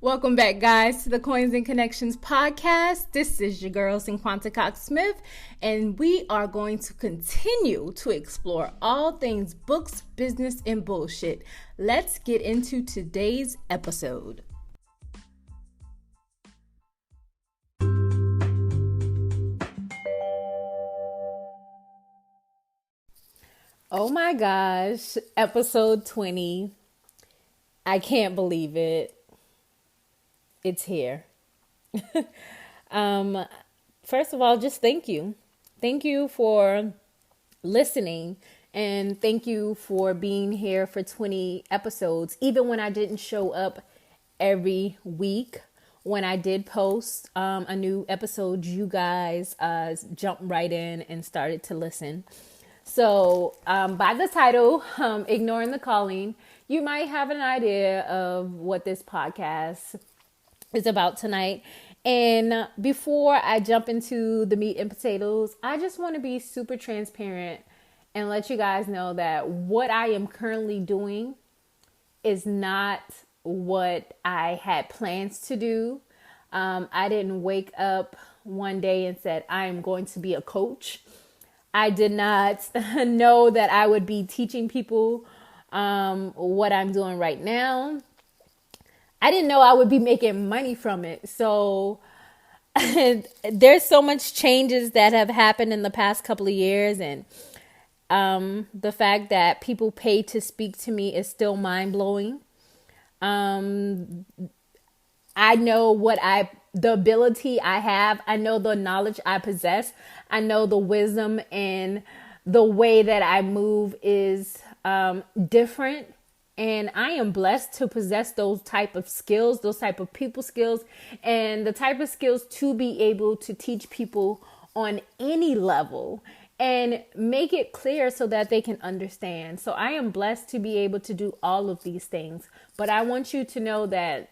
Welcome back, guys, to the Coins and Connections podcast. This is your girl, Cinquanta Cox Smith, and we are going to continue to explore all things books, business, and bullshit. Let's get into today's episode. Oh my gosh, episode 20. I can't believe it. It's here. First of all, just thank you. Thank you for listening, and thank you for being here for 20 episodes. Even when I didn't show up every week, when I did post a new episode, you guys jumped right in and started to listen. So by the title, Ignoring the Calling, you might have an idea of what this podcast is about tonight. And before I jump into the meat and potatoes, I just want to be super transparent and let you guys know that what I am currently doing is not what I had plans to do. I didn't wake up one day and said, I am going to be a coach. I did not know that I would be teaching people what I'm doing right now. I didn't know I would be making money from it. So there's so much changes that have happened in the past couple of years. And the fact that people pay to speak to me is still mind blowing. I know the ability I have. I know the knowledge I possess. I know the wisdom, and the way that I move is different. And I am blessed to possess those type of skills, those type of people skills, and the type of skills to be able to teach people on any level and make it clear so that they can understand. So I am blessed to be able to do all of these things. But I want you to know that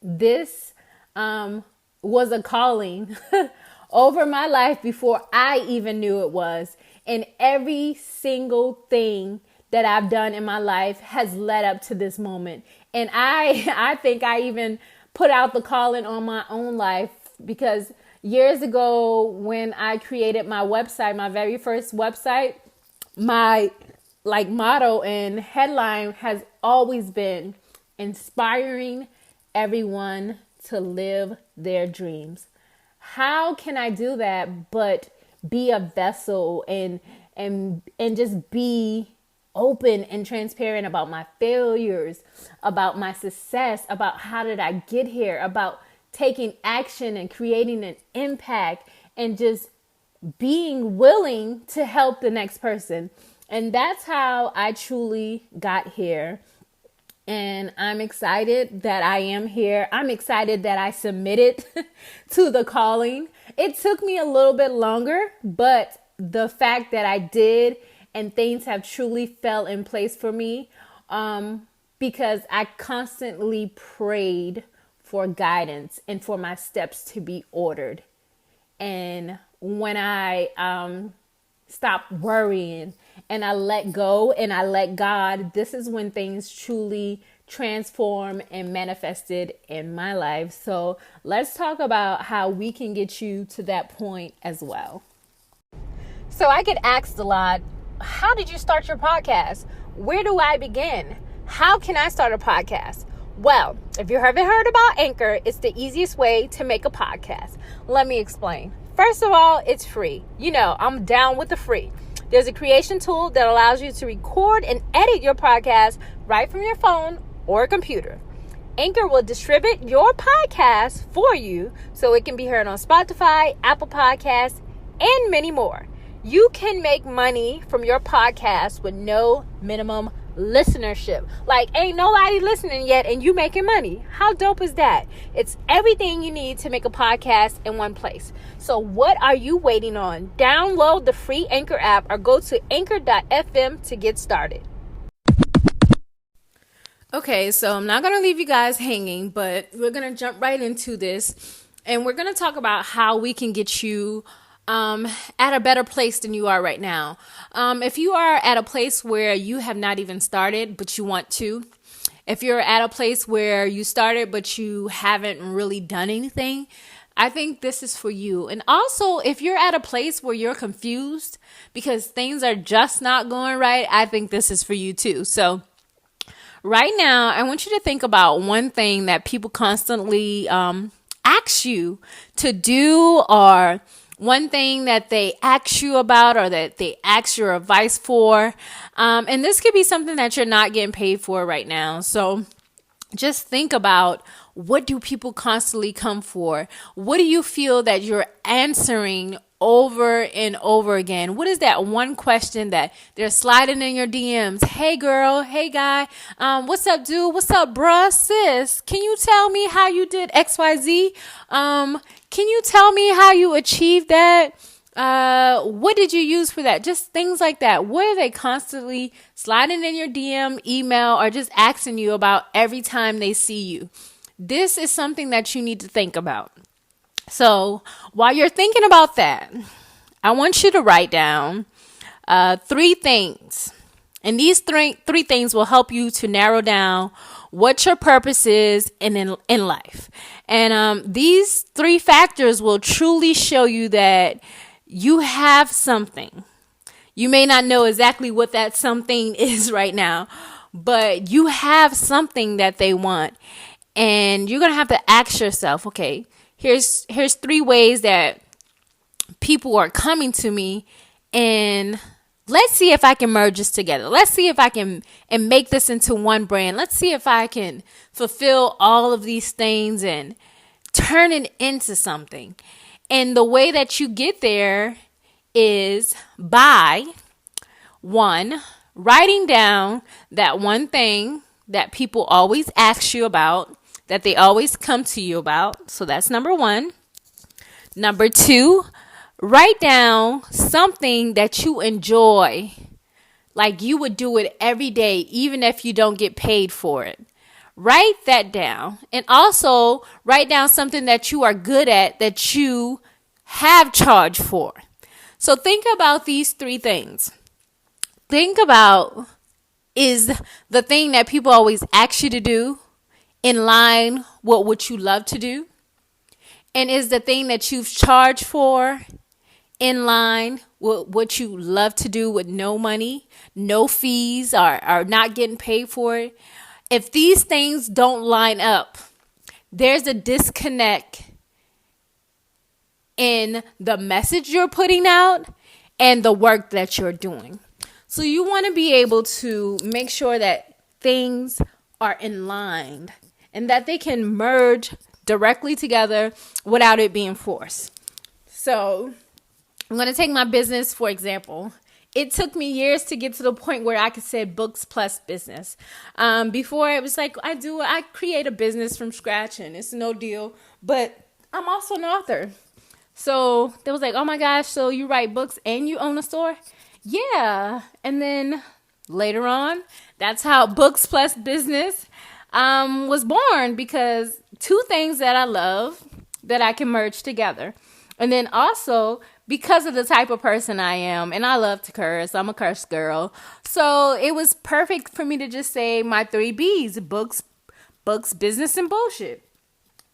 this was a calling over my life before I even knew it was. And every single thing that I've done in my life has led up to this moment. And I think I even put out the calling on my own life, because years ago when I created my website, my very first website, my motto and headline has always been inspiring everyone to live their dreams. How can I do that but be a vessel and just be open and transparent about my failures, about my success, about how did I get here, about taking action and creating an impact, and just being willing to help the next person. And that's how I truly got here. And I'm excited that I am here. I'm excited that I submitted to the calling. It took me a little bit longer, but the fact that I did, and things have truly fell in place for me, because I constantly prayed for guidance and for my steps to be ordered. And when I stopped worrying and I let go and I let God, this is when things truly transform and manifested in my life. So let's talk about how we can get you to that point as well. So I get asked a lot, how did you start your podcast? Where do I begin? How can I start a podcast? Well, if you haven't heard about Anchor, it's the easiest way to make a podcast. Let me explain. First of all, it's free. You know, I'm down with the free. There's a creation tool that allows you to record and edit your podcast right from your phone or computer. Anchor will distribute your podcast for you so it can be heard on Spotify, Apple Podcasts, and many more. You can make money from your podcast with no minimum listenership. Like, ain't nobody listening yet and you making money. How dope is that? It's everything you need to make a podcast in one place. So what are you waiting on? Download the free Anchor app or go to anchor.fm to get started. Okay, so I'm not going to leave you guys hanging, but we're going to jump right into this. And we're going to talk about how we can get you at a better place than you are right now. If you are at a place where you have not even started, but you want to, if you're at a place where you started but you haven't really done anything, I think this is for you. And also, if you're at a place where you're confused because things are just not going right, I think this is for you too. So right now, I want you to think about one thing that people constantly ask you to do, or one thing that they ask you about, or that they ask your advice for. And this could be something that you're not getting paid for right now. So just think about, what do people constantly come for? What do you feel that you're answering over and over again? What is that one question that they're sliding in your DMs? Hey girl, hey guy, what's up dude? What's up bruh, sis? Can you tell me how you did XYZ? Can you tell me how you achieved that? What did you use for that? Just things like that. What are they constantly sliding in your DM, email, or just asking you about every time they see you? This is something that you need to think about. So while you're thinking about that, I want you to write down 3 things. And these three things will help you to narrow down what your purpose is in life. And these 3 factors will truly show you that you have something. You may not know exactly what that something is right now, but you have something that they want. And you're going to have to ask yourself, okay, here's 3 ways that people are coming to me, and let's see if I can merge this together. Let's see if I can and make this into one brand. Let's see if I can fulfill all of these things and turn it into something. And the way that you get there is by, 1, writing down that one thing that people always ask you about, that they always come to you about. So that's number 1. Number 2, write down something that you enjoy, like you would do it every day, even if you don't get paid for it. Write that down. And also write down something that you are good at, that you have charged for. So think about these 3 things. Think about, is the thing that people always ask you to do in line with what you love to do? And is the thing that you've charged for in line with what you love to do with no money, no fees, or not getting paid for it? If these things don't line up, there's a disconnect in the message you're putting out and the work that you're doing. So you want to be able to make sure that things are in line and that they can merge directly together without it being forced. So I'm going to take my business, for example. It took me years to get to the point where I could say books plus business. Before it was like, I create a business from scratch and it's no deal, but I'm also an author. So they was like, oh my gosh, so you write books and you own a store? Yeah. And then later on, that's how Books Plus Business was born, because 2 things that I love that I can merge together. And then also because of the type of person I am, and I love to curse, I'm a curse girl. So it was perfect for me to just say my 3 B's, books, business, and bullshit.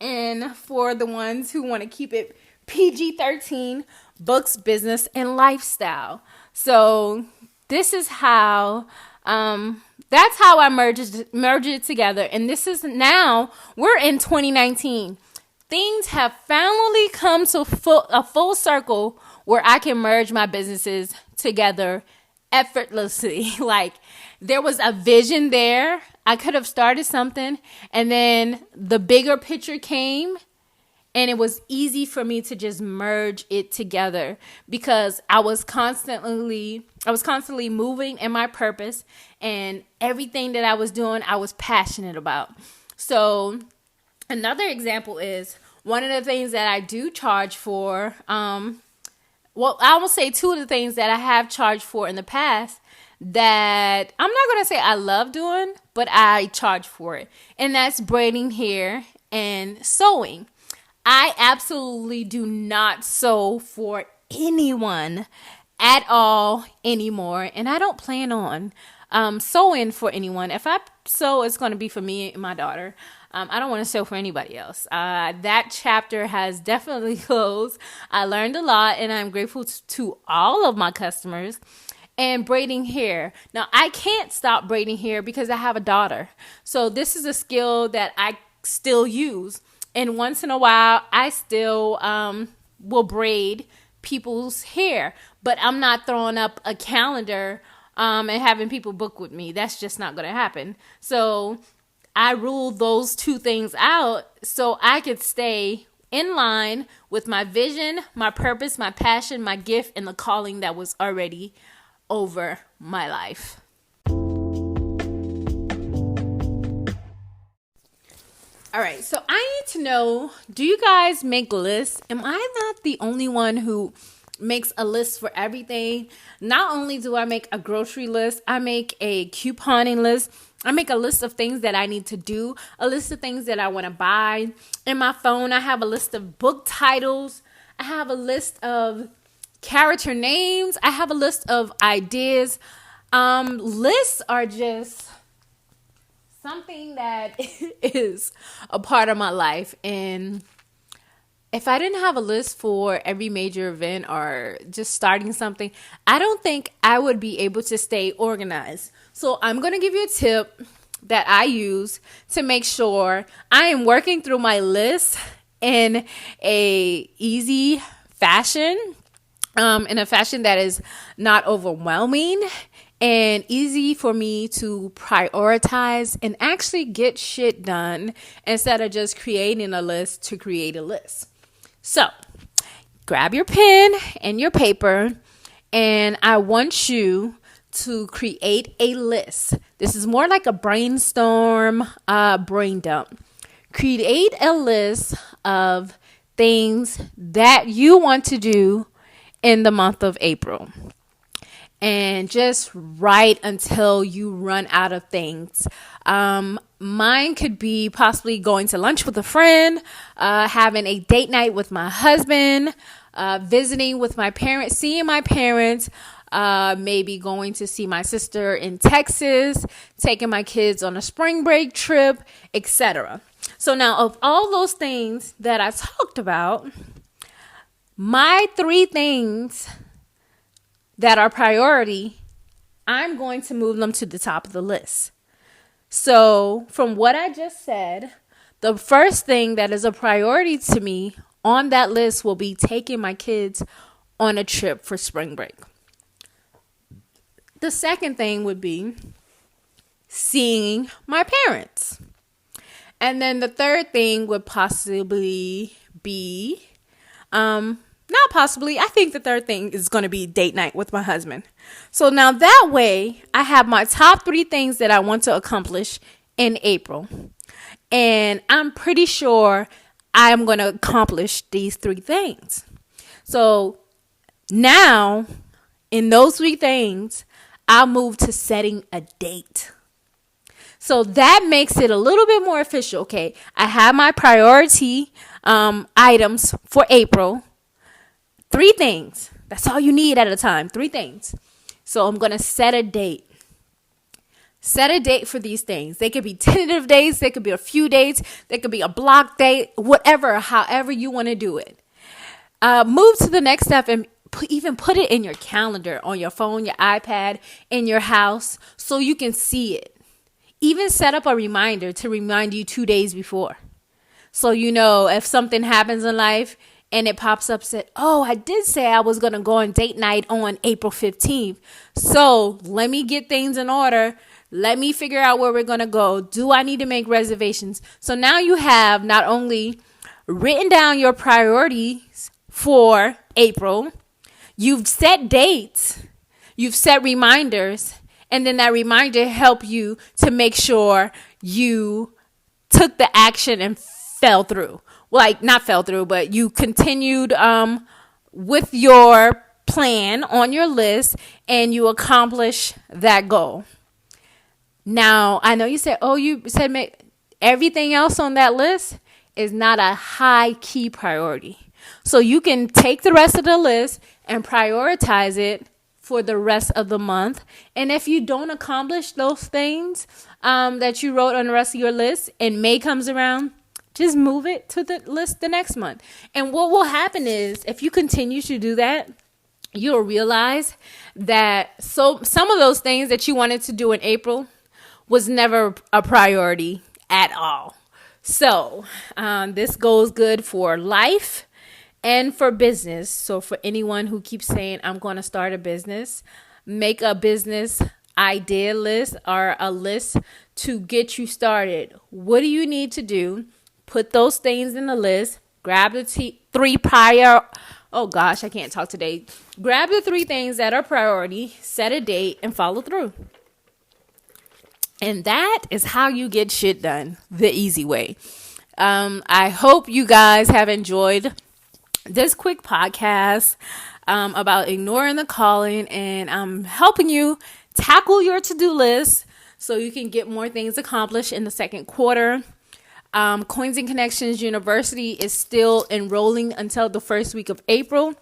And for the ones who want to keep it PG-13, books, business, and lifestyle. So this is how, that's how I merged it together. And this is now, we're in 2019. Things have finally come to a full circle where I can merge my businesses together effortlessly. Like, there was a vision there. I could have started something, and then the bigger picture came, and it was easy for me to just merge it together because I was constantly moving in my purpose, and everything that I was doing, I was passionate about. So another example is one of the things that I do charge for. I will say 2 of the things that I have charged for in the past that I'm not going to say I love doing, but I charge for it. And that's braiding hair and sewing. I absolutely do not sew for anyone at all anymore. And I don't plan on. sew in for anyone. If I sew, it's going to be for me and my daughter. I don't want to sew for anybody else. That chapter has definitely closed. I learned a lot, and I'm grateful to all of my customers. And braiding hair. Now, I can't stop braiding hair because I have a daughter. So this is a skill that I still use. And once in a while, I still will braid people's hair. But I'm not throwing up a calendar and having people book with me. That's just not going to happen. So I ruled those two things out so I could stay in line with my vision, my purpose, my passion, my gift, and the calling that was already over my life. All right, so I need to know, do you guys make lists? Am I not the only one who makes a list for everything? Not only do I make a grocery list, I make a couponing list. I make a list of things that I need to do, a list of things that I want to buy. In my phone, I have a list of book titles. I have a list of character names. I have a list of ideas. Lists are just something that is a part of my life. And if I didn't have a list for every major event or just starting something, I don't think I would be able to stay organized. So I'm going to give you a tip that I use to make sure I am working through my list in a easy fashion. In a fashion that is not overwhelming and easy for me to prioritize and actually get shit done instead of just creating a list to create a list. So grab your pen and your paper, and I want you to create a list. This is more like a brainstorm, brain dump. Create a list of things that you want to do in the month of April, and just write until you run out of things. Mine could be possibly going to lunch with a friend, having a date night with my husband, visiting with my parents, seeing my parents, maybe going to see my sister in Texas, taking my kids on a spring break trip, etc. So now, of all those things that I talked about, my 3 things that are priority, I'm going to move them to the top of the list. So from what I just said, the first thing that is a priority to me on that list will be taking my kids on a trip for spring break. The second thing would be seeing my parents. And then the third thing would possibly be, not possibly, I think the third thing is going to be date night with my husband. So now that way, I have my top 3 things that I want to accomplish in April. And I'm pretty sure I'm going to accomplish these 3 things. So now, in those 3 things, I'll move to setting a date. So that makes it a little bit more official. Okay, I have my priority items for April. 3 things. That's all you need at a time. 3 things. So I'm going to set a date. Set a date for these things. They could be tentative dates. They could be a few dates. They could be a block date. Whatever, however you want to do it. Move to the next step and even put it in your calendar, on your phone, your iPad, in your house, so you can see it. Even set up a reminder to remind you 2 days before. So you know if something happens in life and it pops up, said, oh, I did say I was going to go on date night on April 15th. So let me get things in order. Let me figure out where we're going to go. Do I need to make reservations? So now you have not only written down your priorities for April, you've set dates, you've set reminders, and then that reminder help you to make sure you took the action and fell through. Like, not fell through, but you continued with your plan on your list and you accomplish that goal. Now, I know you said, everything else on that list is not a high key priority. So you can take the rest of the list and prioritize it for the rest of the month. And if you don't accomplish those things that you wrote on the rest of your list and May comes around, just move it to the list the next month. And what will happen is, if you continue to do that, you'll realize that some of those things that you wanted to do in April was never a priority at all. So this goes good for life and for business. So for anyone who keeps saying, I'm going to start a business, make a business idea list or a list to get you started. What do you need to do? Put those things in the list. Grab the three prior. Oh gosh, I can't talk today. Grab the 3 things that are priority, set a date, and follow through. And that is how you get shit done the easy way. I hope you guys have enjoyed this quick podcast about ignoring the calling, and I'm helping you tackle your to-do list so you can get more things accomplished in the second quarter. Coins and Connections University is still enrolling until the first week of April.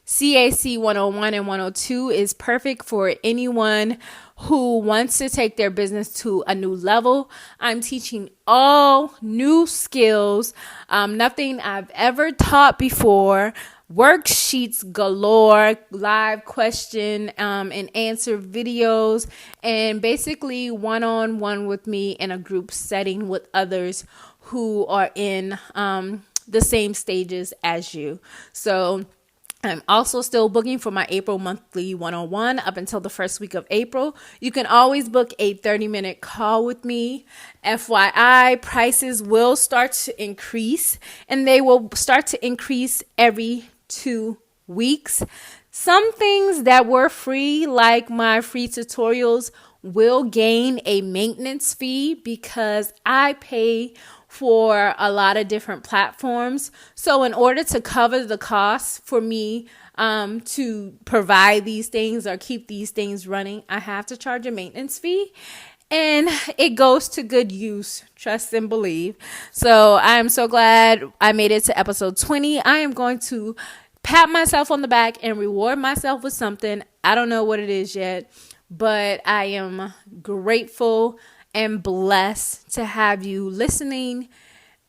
CAC 101 and 102 is perfect for anyone who wants to take their business to a new level. I'm teaching all new skills, nothing I've ever taught before. Worksheets galore, live question and answer videos, and basically one-on-one with me in a group setting with others who are in the same stages as you. So I'm also still booking for my April monthly 101 up until the first week of April. You can always book a 30-minute call with me. FYI, prices will start to increase, and they will start to increase every 2 weeks. Some things that were free, like my free tutorials, will gain a maintenance fee because I pay for a lot of different platforms. So in order to cover the costs for me to provide these things or keep these things running, I have to charge a maintenance fee. And it goes to good use, trust and believe. So I'm so glad I made it to episode 20. I am going to pat myself on the back and reward myself with something. I don't know what it is yet, but I am grateful and blessed to have you listening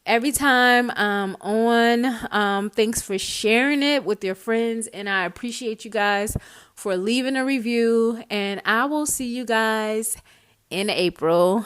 every time I'm on. Thanks for sharing it with your friends, and I appreciate you guys for leaving a review, and I will see you guys in April.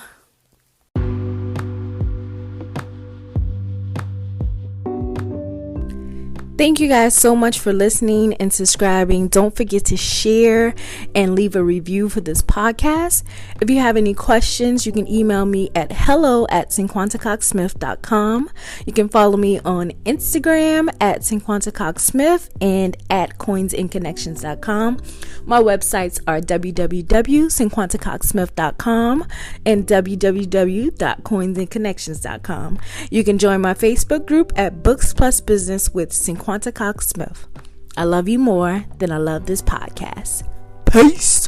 Thank you guys so much for listening and subscribing. Don't forget to share and leave a review for this podcast. If you have any questions, you can email me at hello@cinquantacoxsmith.com. You can follow me on Instagram at cinquantacoxsmith and at coinsandconnections.com. My websites are www.cinquantacoxsmith.com and www.coinsandconnections.com. You can join my Facebook group at Books Plus Business with Cinquanta Cox Smith. I love you more than I love this podcast. Peace.